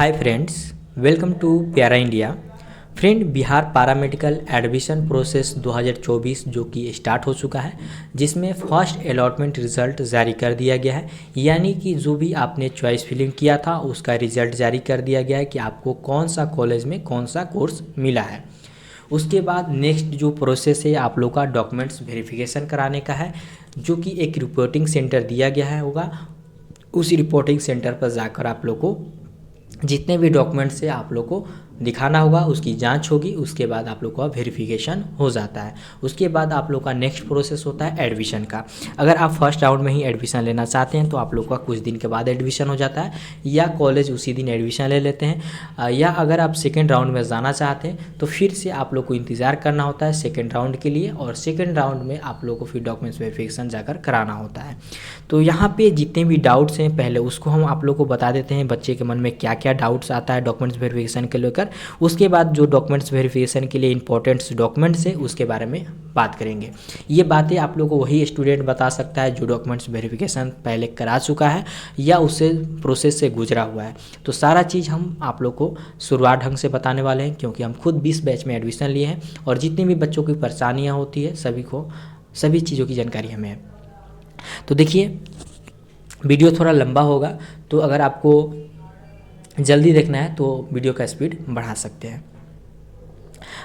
Hi friends, welcome to प्यारा India. Friend, Bihar paramedical admission process 2024 जो कि स्टार्ट हो चुका है, जिसमें फर्स्ट अलॉटमेंट रिज़ल्ट जारी कर दिया गया है। यानी कि जो भी आपने चॉइस फिलिंग किया था उसका रिज़ल्ट जारी कर दिया गया है कि आपको कौन सा कॉलेज में कौन सा कोर्स मिला है। उसके बाद नेक्स्ट जो प्रोसेस है आप लोग का डॉक्यूमेंट्स वेरिफिकेशन कराने का है, जो कि एक रिपोर्टिंग सेंटर दिया गया है होगा। उसी रिपोर्टिंग सेंटर पर जाकर आप लोग को जितने भी डॉक्यूमेंट्स है आप लोग को दिखाना होगा, उसकी जांच होगी। उसके बाद आप लोग का वेरिफिकेशन हो जाता है। उसके बाद आप लोग का नेक्स्ट प्रोसेस होता है एडमिशन का। अगर आप फर्स्ट राउंड में ही एडमिशन लेना चाहते हैं तो आप लोग का कुछ दिन के बाद एडमिशन हो जाता है, या कॉलेज उसी दिन एडमिशन ले लेते हैं। या अगर आप सेकेंड राउंड में जाना चाहते हैं तो फिर से आप लोग को इंतज़ार करना होता है सेकेंड राउंड के लिए, और सेकेंड राउंड में आप लोग को फिर डॉक्यूमेंट्स वेरिफिकेशन जाकर कराना होता है। तो यहाँ पे जितने भी डाउट्स हैं पहले उसको हम आप लोग को बता देते हैं, बच्चे के मन में क्या क्या डाउट्स आता है डॉक्यूमेंट्स वेरिफिकेशन के लेकर। उसके बाद जो डॉक्यूमेंट्स वेरिफिकेशन के लिए इंपॉर्टेंट्स डॉक्यूमेंट्स है उसके बारे में बात करेंगे। ये बातें आप लोग को वही स्टूडेंट बता सकता है जो डॉक्यूमेंट्स वेरिफिकेशन पहले करा चुका है या उससे प्रोसेस से गुजरा हुआ है। तो सारा चीज़ हम आप लोग को शुरुआत ढंग से बताने वाले हैं, क्योंकि हम खुद 20 बैच में एडमिशन लिए हैं और जितनी भी बच्चों की परेशानियाँ होती है सभी चीज़ों की जानकारी हमें है। तो देखिए, वीडियो थोड़ा लंबा होगा, तो अगर आपको जल्दी देखना है तो वीडियो का स्पीड बढ़ा सकते हैं।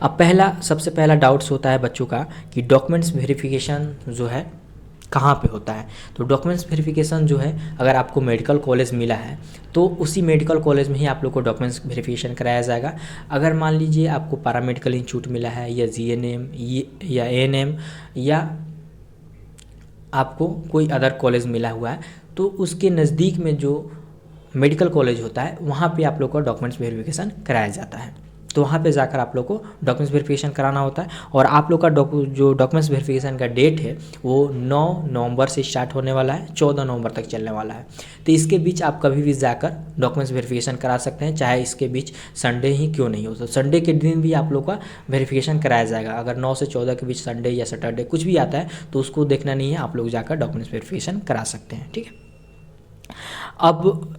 अब सबसे पहला डाउट्स होता है बच्चों का कि डॉक्यूमेंट्स वेरिफिकेशन जो है कहाँ पे होता है। तो डॉक्यूमेंट्स वेरिफिकेशन जो है, अगर आपको मेडिकल कॉलेज मिला है तो उसी मेडिकल कॉलेज में ही आप लोग को डॉक्यूमेंट्स वेरिफिकेशन कराया जाएगा। अगर मान लीजिए आपको पैरामेडिकल इंस्टीट्यूट मिला है या जीएनएम या एएनएम या आपको कोई अदर कॉलेज मिला हुआ है, तो उसके नज़दीक में जो मेडिकल कॉलेज होता है वहाँ पे आप लोग को डॉक्यूमेंट्स वेरिफिकेशन कराया जाता है। तो वहाँ पे जाकर आप लोग को डॉक्यूमेंट्स वेरिफिकेशन कराना होता है। और आप लोग का जो डॉक्यूमेंट्स वेरिफिकेशन का डेट है वो 9 नवंबर से स्टार्ट होने वाला है, 14 नवंबर तक चलने वाला है। तो इसके बीच आप कभी भी जाकर डॉक्यूमेंट्स वेरिफिकेशन करा सकते हैं, चाहे इसके बीच संडे ही क्यों नहीं हो। तो संडे के दिन भी आप लोग का वेरिफिकेशन कराया जाएगा। अगर 9 से 14 के बीच संडे या सैटरडे कुछ भी आता है तो उसको देखना नहीं है, आप लोग जाकर डॉक्यूमेंट्स वेरिफिकेशन करा सकते हैं। ठीक है। अब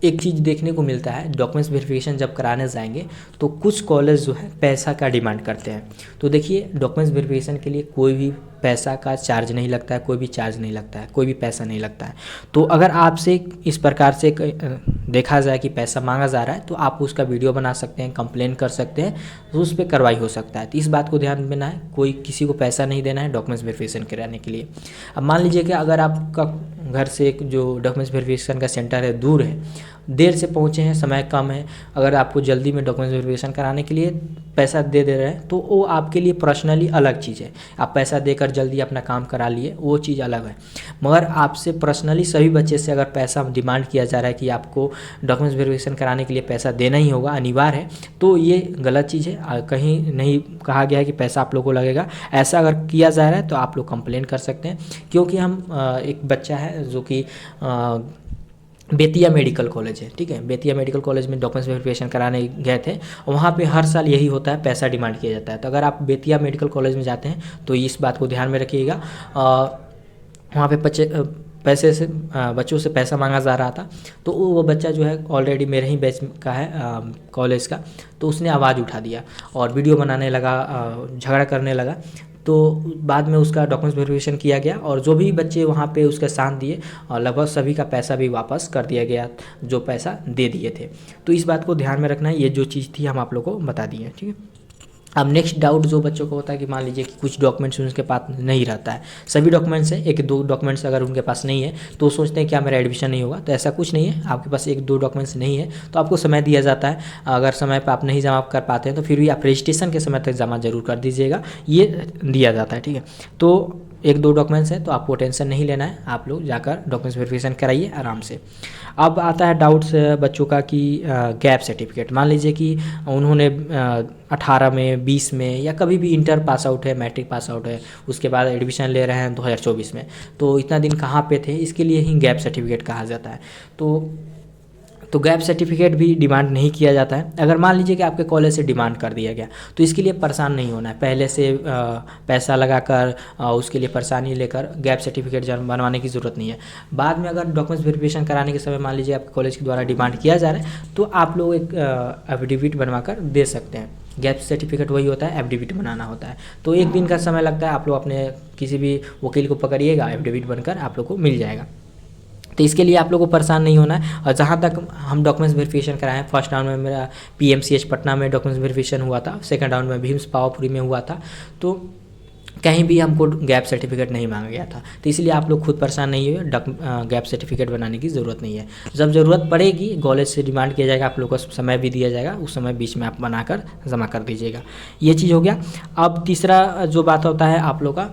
एक चीज़ देखने को मिलता है, डॉक्यूमेंट्स वेरिफिकेशन जब कराने जाएंगे तो कुछ कॉलेज जो है पैसा का डिमांड करते हैं। तो देखिए, डॉक्यूमेंट्स वेरिफिकेशन के लिए कोई भी पैसा का चार्ज नहीं लगता है, कोई भी चार्ज नहीं लगता है, कोई भी पैसा नहीं लगता है। तो अगर आपसे इस प्रकार से देखा जाए कि पैसा मांगा जा रहा है तो आप उसका वीडियो बना सकते हैं, कंप्लेन कर सकते हैं, तो उस पर कार्रवाई हो सकता है। तो इस बात को ध्यान देना है, किसी को पैसा नहीं देना है डॉक्यूमेंट्स वेरिफिकेशन कराने के लिए। अब मान लीजिए कि अगर आपका घर से एक जो डॉक्यूमेंट्स वेरिफिकेशन का सेंटर है दूर है, देर से पहुँचे हैं, समय कम है, अगर आपको जल्दी में डॉक्यूमेंट्स वेरिफिकेशन कराने के लिए पैसा दे रहे हैं तो वो आपके लिए पर्सनली अलग चीज़ है। आप पैसा देकर जल्दी अपना काम करा लिए, वो चीज़ अलग है। मगर आपसे पर्सनली सभी बच्चे से अगर पैसा डिमांड किया जा रहा है कि आपको डॉक्यूमेंट्स वेरिफिकेशन कराने के लिए पैसा देना ही होगा, अनिवार्य है, तो ये गलत चीज़ है। कहीं नहीं कहा गया है कि पैसा आप लोग को लगेगा। ऐसा अगर किया जा रहा है तो आप लोग कंप्लेन कर सकते हैं। क्योंकि हम एक बच्चा है जो कि बेतिया मेडिकल कॉलेज है, ठीक है, बेतिया मेडिकल कॉलेज में डॉक्यूमेंट्स वेरिफिकेशन कराने गए थे। वहाँ पे हर साल यही होता है, पैसा डिमांड किया जाता है। तो अगर आप बेतिया मेडिकल कॉलेज में जाते हैं तो इस बात को ध्यान में रखिएगा। वहाँ पे पैसे से बच्चों से पैसा मांगा जा रहा था। तो वो बच्चा जो है ऑलरेडी मेरे ही बैच का है कॉलेज का, तो उसने आवाज़ उठा दिया और वीडियो बनाने लगा, झगड़ा करने लगा। तो बाद में उसका डॉक्यूमेंट्स वेरिफिकेशन किया गया और जो भी बच्चे वहाँ पे उसका साथ दिए और लगभग सभी का पैसा भी वापस कर दिया गया जो पैसा दे दिए थे। तो इस बात को ध्यान में रखना है, ये जो चीज़ थी हम आप लोग को बता दी है। ठीक है। अब नेक्स्ट डाउट जो बच्चों को होता है कि मान लीजिए कि कुछ डॉक्यूमेंट्स उनके पास नहीं रहता है, सभी डॉक्यूमेंट्स हैं, एक दो डॉक्यूमेंट्स अगर उनके पास नहीं है तो सोचते हैं क्या मेरा एडमिशन नहीं होगा। तो ऐसा कुछ नहीं है, आपके पास एक दो डॉक्यूमेंट्स नहीं है तो आपको समय दिया जाता है। अगर समय पर आप नहीं जमा कर पाते हैं तो फिर भी आप रजिस्ट्रेशन के समय तक जमा जरूर कर दीजिएगा, ये दिया जाता है। ठीक है। तो एक दो डॉक्यूमेंट्स हैं तो आपको टेंशन नहीं लेना है, आप लोग जाकर डॉक्यूमेंट्स वेरिफिकेशन कराइए आराम से। अब आता है डाउट्स बच्चों का कि गैप सर्टिफिकेट, मान लीजिए कि उन्होंने 18 में 20 में या कभी भी इंटर पास आउट है, मैट्रिक पास आउट है, उसके बाद एडमिशन ले रहे हैं 2024 में, तो इतना दिन कहाँ पे थे, इसके लिए ही गैप सर्टिफिकेट कहा जाता है। तो तो गैप सर्टिफिकेट भी डिमांड नहीं किया जाता है। अगर मान लीजिए कि आपके कॉलेज से डिमांड कर दिया गया तो इसके लिए परेशान नहीं होना है, पहले से पैसा लगाकर उसके लिए परेशानी लेकर गैप सर्टिफिकेट बनवाने की ज़रूरत नहीं है। बाद में अगर डॉक्यूमेंट्स वेरिफिकेशन कराने के समय मान लीजिए आपके कॉलेज के द्वारा डिमांड किया जा रहा है तो आप लोग एक एफिडेविट बनवाकर दे सकते हैं। गैप सर्टिफिकेट वही होता है, एफिडेविट बनाना होता है। तो 1 दिन का समय लगता है, आप लोग अपने किसी भी वकील को पकड़िएगा, एफिडेविट बनकर आप लोग को मिल जाएगा। तो इसके लिए आप लोगों को परेशान नहीं होना है। और जहाँ तक हम डॉक्यूमेंट्स वेरिफिकेशन कराएं, फर्स्ट राउंड में मेरा PMCH पटना में डॉक्यूमेंट्स वेरिफिकेशन हुआ था, सेकंड राउंड में भीम्स पावापुरी में हुआ था, तो कहीं भी हमको गैप सर्टिफिकेट नहीं मांगा गया था। तो इसलिए आप लोग खुद परेशान नहीं हुए, गैप सर्टिफिकेट बनाने की ज़रूरत नहीं है। जब ज़रूरत पड़ेगी कॉलेज से डिमांड किया जाएगा, आप लोग को समय भी दिया जाएगा, उस समय बीच में आप बनाकर जमा कर दीजिएगा। ये चीज़ हो गया। अब तीसरा जो बात होता है आप लोग का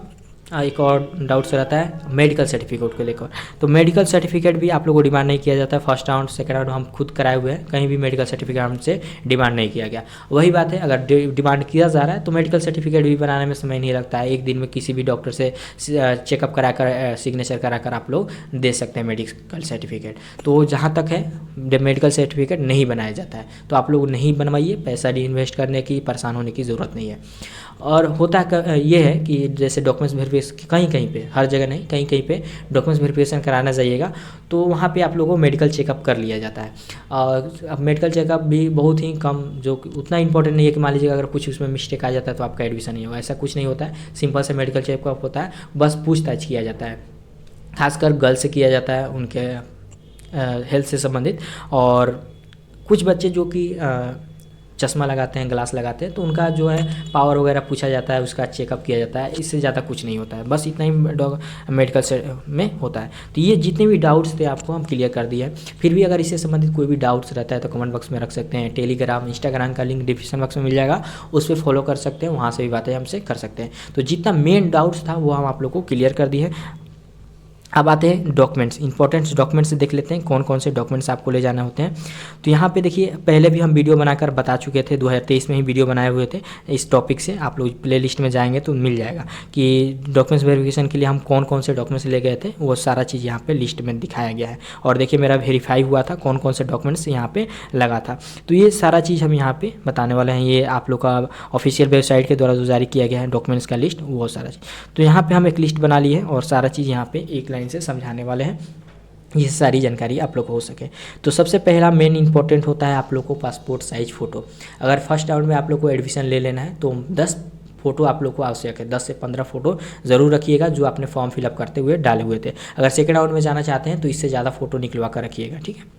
एक और डाउट्स रहता है मेडिकल सर्टिफिकेट को लेकर। तो मेडिकल सर्टिफिकेट भी आप लोगों को डिमांड नहीं किया जाता है। फर्स्ट राउंड सेकंड राउंड हम खुद कराए हुए हैं, कहीं भी मेडिकल सर्टिफिकेट हमसे डिमांड नहीं किया गया। वही बात है, अगर डिमांड किया जा रहा है तो मेडिकल सर्टिफिकेट भी बनाने में समय नहीं लगता है। 1 दिन में किसी भी डॉक्टर से चेकअप कराकर सिग्नेचर कराकर आप लोग दे सकते हैं मेडिकल सर्टिफिकेट। तो जहाँ तक है मेडिकल सर्टिफिकेट नहीं बनाया जाता है, तो आप लोग नहीं बनवाइए, पैसा भी इन्वेस्ट करने की परेशान होने की ज़रूरत नहीं है। और होता ये है कि जैसे डॉक्यूमेंट्स वेरिफिकेशन कहीं कहीं पे, हर जगह नहीं, कहीं कहीं पे डॉक्यूमेंट्स वेरिफिकेशन कराना जाइएगा तो वहाँ पे आप लोगों को मेडिकल चेकअप कर लिया जाता है। और अब मेडिकल चेकअप भी बहुत ही कम, जो उतना इंपॉर्टेंट नहीं है कि मान लीजिए अगर कुछ उसमें मिस्टेक आ जाता है तो आपका एडमिशन नहीं होगा, ऐसा कुछ नहीं होता है। सिंपल से मेडिकल चेकअप होता है, बस पूछताछ किया जाता है, खासकर गर्ल्स से किया जाता है, उनके हेल्थ से संबंधित। और कुछ बच्चे जो कि चश्मा लगाते हैं, ग्लास लगाते हैं, तो उनका जो है पावर वगैरह पूछा जाता है, उसका चेकअप किया जाता है। इससे ज़्यादा कुछ नहीं होता है, बस इतना ही मेडिकल से में होता है। तो ये जितने भी डाउट्स थे आपको हम क्लियर कर दिए हैं। फिर भी अगर इससे संबंधित कोई भी डाउट्स रहता है तो कमेंट बॉक्स में रख सकते हैं। टेलीग्राम, इंस्टाग्राम का लिंक डिस्क्रिप्शन बॉक्स में मिल जाएगा, उस पर फॉलो कर सकते हैं, वहाँ से भी बातें हमसे कर सकते हैं। तो जितना मेन डाउट्स था वो हम आप लोग को क्लियर कर दिए। अब आते हैं डॉक्यूमेंट्स, इंपॉर्टेंट डॉक्यूमेंट्स देख लेते हैं कौन कौन से डॉक्यूमेंट्स आपको ले जाने होते हैं। तो यहाँ पे देखिए, पहले भी हम वीडियो बनाकर बता चुके थे, 2023 में ही वीडियो बनाए हुए थे इस टॉपिक से। आप लोग प्लेलिस्ट में जाएंगे तो मिल जाएगा कि डॉक्यूमेंट्स वेरिफिकेशन के लिए हम कौन कौन से डॉक्यूमेंट्स ले गए थे, वो सारा चीज़ यहाँ पे लिस्ट में दिखाया गया है। और देखिए मेरा वेरीफाई हुआ था, कौन कौन से डॉक्यूमेंट्स यहाँ पे लगा था। तो ये सारा चीज़ हम यहाँ पे बताने वाले हैं। ये आप लोग का ऑफिशियल वेबसाइट के द्वारा जो जारी किया गया है डॉक्यूमेंट्स का लिस्ट, वो सारा चीज़। तो यहाँ पर हम एक लिस्ट बना ली है और सारा चीज़ यहाँ पर एक लाइन से समझाने वाले हैं, ये सारी जानकारी आप लोग को हो सके। तो सबसे पहला मेन इंपॉर्टेंट होता है आप लोग को पासपोर्ट साइज फ़ोटो। अगर फर्स्ट राउंड में आप लोग को एडमिशन ले लेना है तो 10 फोटो आप लोग को आवश्यक है, 10 से 15 फोटो ज़रूर रखिएगा जो आपने फॉर्म फिलअप करते हुए डाले हुए थे। अगर सेकेंड राउंड में जाना चाहते हैं तो इससे ज़्यादा फोटो निकलवा कर रखिएगा, ठीक है।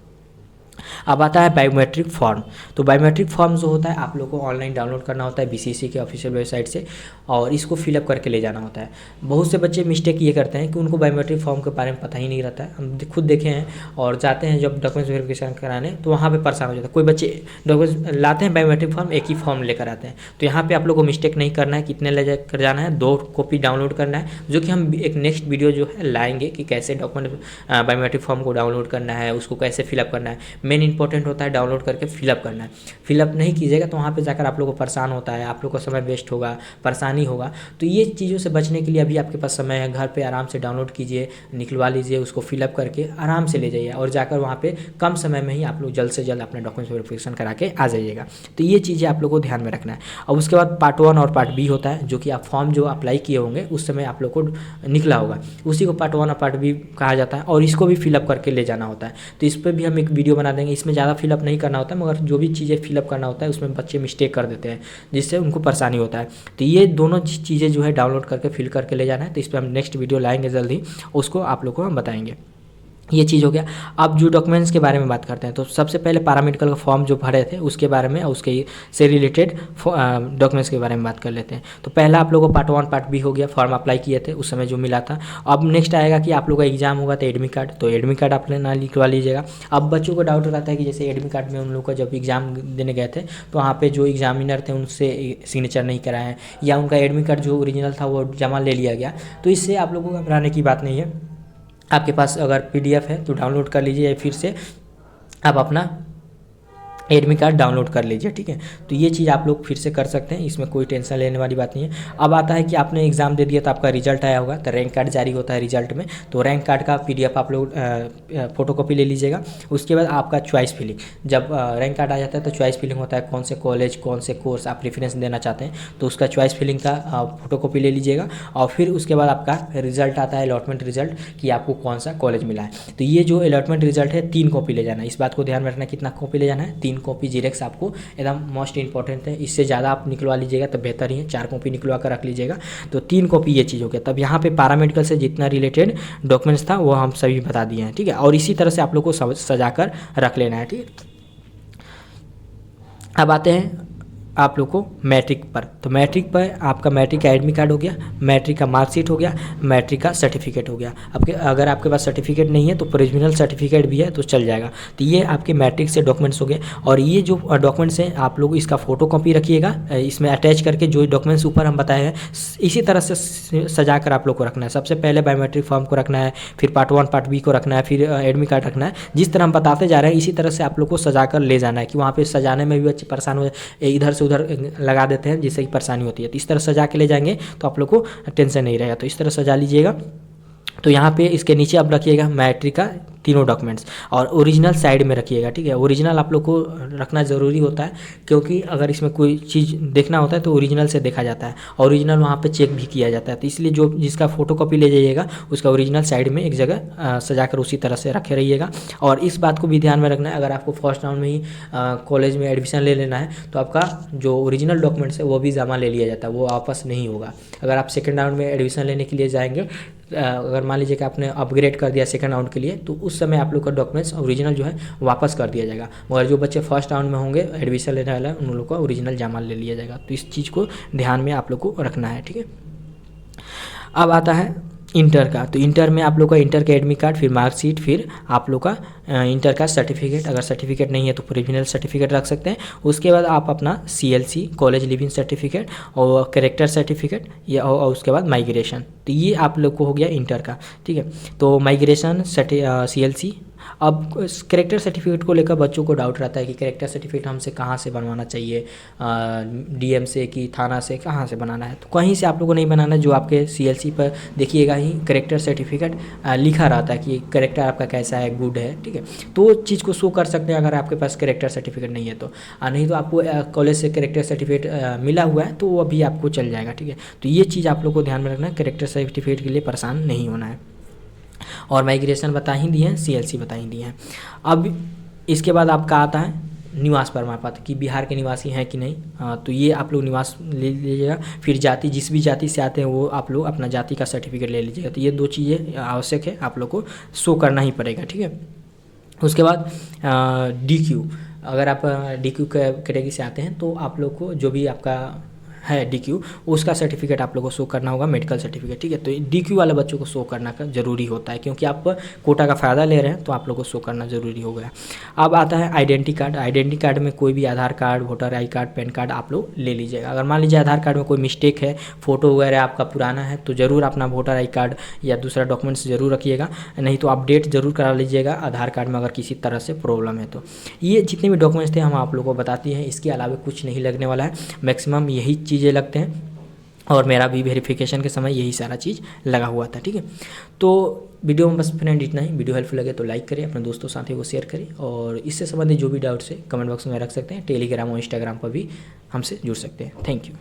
अब आता है बायोमेट्रिक फॉर्म। तो बायोमेट्रिक फॉर्म जो होता है आप लोग को ऑनलाइन डाउनलोड करना होता है BCC के ऑफिशियल वेबसाइट से, और इसको फिलअप करके ले जाना होता है। बहुत से बच्चे मिस्टेक ये करते हैं कि उनको बायोमेट्रिक फॉर्म के बारे में पता ही नहीं रहता है। हम खुद देखे हैं, और जाते हैं जब डॉक्यूमेंट्स वेरिफिकेशन कराने तो वहाँ पर परेशान हो जाता है। कोई बच्चे डॉक्यूमेंट्स लाते हैं बायोमेट्रिक फॉर्म, एक ही फॉर्म लेकर आते हैं। तो यहाँ पर आप लोग को मिस्टेक नहीं करना है, कितने ले कर जाना है, 2 कॉपी डाउनलोड करना है, जो कि हम एक नेक्स्ट वीडियो जो है लाएंगे कि कैसे डॉक्यूमेंट बायोमेट्रिक फॉर्म को डाउनलोड करना है, उसको कैसे फिलअप करना है। मेन इंपॉर्टेंट होता है डाउनलोड करके फिलअप करना है। फिलअप नहीं कीजिएगा तो वहाँ पे जाकर आप लोगों को परेशान होता है, आप लोग का समय वेस्ट होगा, परेशानी होगा। तो ये चीज़ों से बचने के लिए अभी आपके पास समय है, घर पे आराम से डाउनलोड कीजिए, निकलवा लीजिए, उसको फिलअप करके आराम से ले जाइए, और जाकर वहाँ पे कम समय में ही आप लोग जल्द से जल्द अपने डॉक्यूमेंट्स वेरिफिकेशन करा के आ जाइएगा। तो ये चीज़ें आप लोग को ध्यान में रखना है। और उसके बाद पार्ट 1 और पार्ट B होता है, जो कि आप फॉर्म जो अप्लाई किए होंगे उस समय आप लोग को निकला होगा, उसी को पार्ट 1 और पार्ट B कहा जाता है, और इसको भी फिलअप करके ले जाना होता है। तो इस पर भी हम एक वीडियो बना देंगे। इसमें ज़्यादा फिलअप नहीं करना होता है, मगर जो भी चीज़ें फिलअप करना होता है उसमें बच्चे मिस्टेक कर देते हैं, जिससे उनको परेशानी होता है। तो ये दोनों चीज़ें जो है डाउनलोड करके फिल करके ले जाना है। तो इस पर हम नेक्स्ट वीडियो लाएंगे जल्दी, उसको आप लोग को हम बताएंगे। ये चीज़ हो गया। अब जो डॉक्यूमेंट्स के बारे में बात करते हैं, तो सबसे पहले पैरामेडिकल का फॉर्म जो भरे थे उसके बारे में, और उसके से रिलेटेड डॉक्यूमेंट्स के बारे में बात कर लेते हैं। तो पहला आप लोगों को पार्ट 1 पार्ट B हो गया, फॉर्म अप्लाई किए थे उस समय जो मिला था। अब नेक्स्ट आएगा कि आप लोग का एग्जाम होगा तो एडमिट कार्ड, तो एडमिट कार्ड अपने ना लिखवा लीजिएगा। अब बच्चों को डाउट रहता है कि जैसे एडमिट कार्ड में उन लोग का जब एग्जाम देने गए थे तो वहाँ पर जो एग्जामिनर थे उनसे सिग्नेचर नहीं कराए हैं, या उनका एडमिट कार्ड जो ओरिजिनल था वो जमा ले लिया गया। तो इससे आप लोगों को घबराने की बात नहीं है। आपके पास अगर PDF है तो डाउनलोड कर लीजिए, या फिर से आप अपना एडमिट कार्ड डाउनलोड कर लीजिए, ठीक है। तो ये चीज़ आप लोग फिर से कर सकते हैं, इसमें कोई टेंशन लेने वाली बात नहीं है। अब आता है कि आपने एग्ज़ाम दे दिया तो आपका रिजल्ट आया होगा, तो रैंक कार्ड जारी होता है रिजल्ट में, तो रैंक कार्ड का PDF आप लोग फोटोकॉपी ले लीजिएगा। उसके बाद आपका चॉइस फिलिंग, जब रैंक कार्ड आ जाता है तो चॉइस फिलिंग होता है, कौन से कॉलेज कौन से कोर्स आप प्रेफरेंस देना चाहते हैं, तो उसका चॉइस फिलिंग का फोटोकॉपी ले लीजिएगा। और फिर उसके बाद आपका रिजल्ट आता है, अलॉटमेंट रिजल्ट, कि आपको कौन सा कॉलेज मिला है। तो ये जो अलॉटमेंट रिजल्ट है 3 कॉपी ले जाना है, इस बात को ध्यान में रखना, कितना कॉपी ले जाना है, 3 कॉपी जीरेक्स आपको एकदम मोस्ट इंपॉर्टेंट है। इससे ज़्यादा आप निकलवा लीजिएगा तो बेहतर ही है, 4 कॉपी निकलवा कर रख लीजिएगा। तो 3 कॉपी ये चीज़ हो गया। तब यहाँ पे पैरामेडिकल से जितना रिलेटेड डॉक्यूमेंट्स था वो हम सभी बता दिए हैं, ठीक है। और इसी तरह से आप लोग को सजा कर रख लेना है, ठीक है। अब आते हैं आप लोग को मैट्रिक पर। तो मैट्रिक पर आपका मैट्रिक का एडमिट कार्ड हो गया, मैट्रिक का मार्कशीट हो गया, मैट्रिक का सर्टिफिकेट हो गया। अगर आपके पास सर्टिफिकेट नहीं है तो प्रोविजनल सर्टिफिकेट भी है तो चल जाएगा। तो ये आपके मैट्रिक से डॉक्यूमेंट्स हो गए। और ये जो डॉक्यूमेंट्स हैं आप लोग इसका फोटो कॉपी रखिएगा, इसमें अटैच करके जो डॉक्यूमेंट्स ऊपर हम बताए हैं इसी तरह से सजा कर आप लोग को रखना है। सबसे पहले बायोमेट्रिक फॉर्म को रखना है, फिर पार्ट 1 पार्ट B को रखना है, फिर एडमिट कार्ड रखना है। जिस तरह हम बताते जा रहे हैं इसी तरह से आप लोग को सजा कर ले जाना है, कि वहाँ पर सजाने में भी बच्चे परेशान हो जाए, इधर से उधर लगा देते हैं जिससे कि परेशानी होती है। तो इस तरह सजा के ले जाएंगे तो आप लोग को टेंशन नहीं रहेगा। तो इस तरह सजा लीजिएगा। तो यहाँ पे इसके नीचे आप रखिएगा मैट्रिक का तीनों डॉक्यूमेंट्स, और ओरिजिनल साइड में रखिएगा, ठीक है। ओरिजिनल आप लोग को रखना ज़रूरी होता है, क्योंकि अगर इसमें कोई चीज़ देखना होता है तो ओरिजिनल से देखा जाता है, ओरिजिनल वहाँ पे चेक भी किया जाता है। तो इसलिए जो जिसका फोटोकॉपी ले जाइएगा उसका ओरिजिनल साइड में एक जगह सजा कर उसी तरह से रखे रहिएगा। और इस बात को भी ध्यान में रखना है, अगर आपको फर्स्ट राउंड में ही कॉलेज में एडमिशन ले लेना है तो आपका जो ओरिजिनल डॉक्यूमेंट्स है वो भी जमा ले लिया जाता है, वो वापस नहीं होगा। अगर आप सेकेंड राउंड में एडमिशन लेने के लिए जाएंगे, अगर मान लीजिए कि आपने अपग्रेड कर दिया सेकंड राउंड के लिए, तो उस समय आप लोग का डॉक्यूमेंट्स ओरिजिनल जो है वापस कर दिया जाएगा। मगर जो बच्चे फर्स्ट राउंड में होंगे एडमिशन लेने वाला है उन लोगों का ओरिजिनल जमा ले लिया जाएगा। तो इस चीज़ को ध्यान में आप लोग को रखना है, ठीक है। अब आता है इंटर का। तो इंटर में आप लोग का इंटर का एडमिट कार्ड, फिर मार्कशीट, फिर आप लोग का इंटर का सर्टिफिकेट। अगर सर्टिफिकेट नहीं है तो प्रोविजनल सर्टिफिकेट रख सकते हैं। उसके बाद आप अपना CLC कॉलेज लिविंग सर्टिफिकेट और कैरेक्टर सर्टिफिकेट, या और उसके बाद माइग्रेशन। तो ये आप लोग को हो गया इंटर का, ठीक है। तो माइग्रेशन CLC। अब कैरेक्टर सर्टिफिकेट को लेकर बच्चों को डाउट रहता है कि कैरेक्टर सर्टिफिकेट हमसे कहाँ से बनवाना चाहिए, DM से कि थाना से, कहाँ से बनाना है। तो कहीं से आप लोगों को नहीं बनाना है, जो आपके CLC पर देखिएगा ही कैरेक्टर सर्टिफिकेट लिखा रहता है कि कैरेक्टर आपका कैसा है, गुड है, ठीक है। तो चीज़ को शो कर सकते हैं अगर आपके पास कैरेक्टर सर्टिफिकेट नहीं है तो, नहीं तो आपको कॉलेज से कैरेक्टर सर्टिफिकेट मिला हुआ है तो वो अभी आपको चल जाएगा, ठीक है। तो ये चीज़ आप लोग को ध्यान में रखना है, कैरेक्टर सर्टिफिकेट के लिए परेशान नहीं होना है। और माइग्रेशन बता ही दिए हैं, CLC बता ही दिए हैं। अब इसके बाद आपका आता है निवास प्रमाण पत्र, कि बिहार के निवासी हैं कि नहीं। तो ये आप लोग निवास ले लीजिएगा। फिर जाति, जिस भी जाति से आते हैं वो आप लोग अपना जाति का सर्टिफिकेट ले लीजिएगा। तो ये 2 चीज़ें आवश्यक है, आप लोग को शो करना ही पड़ेगा, ठीक है। उसके बाद DQ, अगर आप DQ कैटेगरी से आते हैं तो आप लोग को जो भी आपका है DQ, उसका सर्टिफिकेट आप लोगों को शो करना होगा, मेडिकल सर्टिफिकेट, ठीक है। तो DQ वाले बच्चों को शो करना का ज़रूरी होता है, क्योंकि आप कोटा का फ़ायदा ले रहे हैं तो आप लोग को शो करना ज़रूरी हो गया। अब आता है आइडेंटिटी कार्ड। आइडेंटिटी कार्ड में कोई भी Aadhaar card, voter I card, PAN card आप लोग ले लीजिएगा। अगर मान लीजिए आधार कार्ड में कोई मिस्टेक है, फ़ोटो वगैरह आपका पुराना है, तो ज़रूर अपना वोटर आई कार्ड या दूसरा डॉक्यूमेंट्स ज़रूर रखिएगा, नहीं तो अपडेट ज़रूर करा लीजिएगा आधार कार्ड में अगर किसी तरह से प्रॉब्लम है तो। ये जितने भी डॉक्यूमेंट्स थे हम आप लोगों को बताती हैं, इसके अलावा कुछ नहीं लगने वाला है, मैक्सिमम यही चीज़ें लगते हैं। और मेरा भी वेरिफिकेशन के समय यही सारा चीज़ लगा हुआ था, ठीक है। तो वीडियो में बस फ्रेंड इतना ही। वीडियो हेल्पफुल लगे तो लाइक करें, अपने दोस्तों साथियों को शेयर करें, और इससे संबंधित जो भी डाउट्स है कमेंट बॉक्स में रख सकते हैं। टेलीग्राम और इंस्टाग्राम पर भी हमसे जुड़ सकते हैं। Thank you.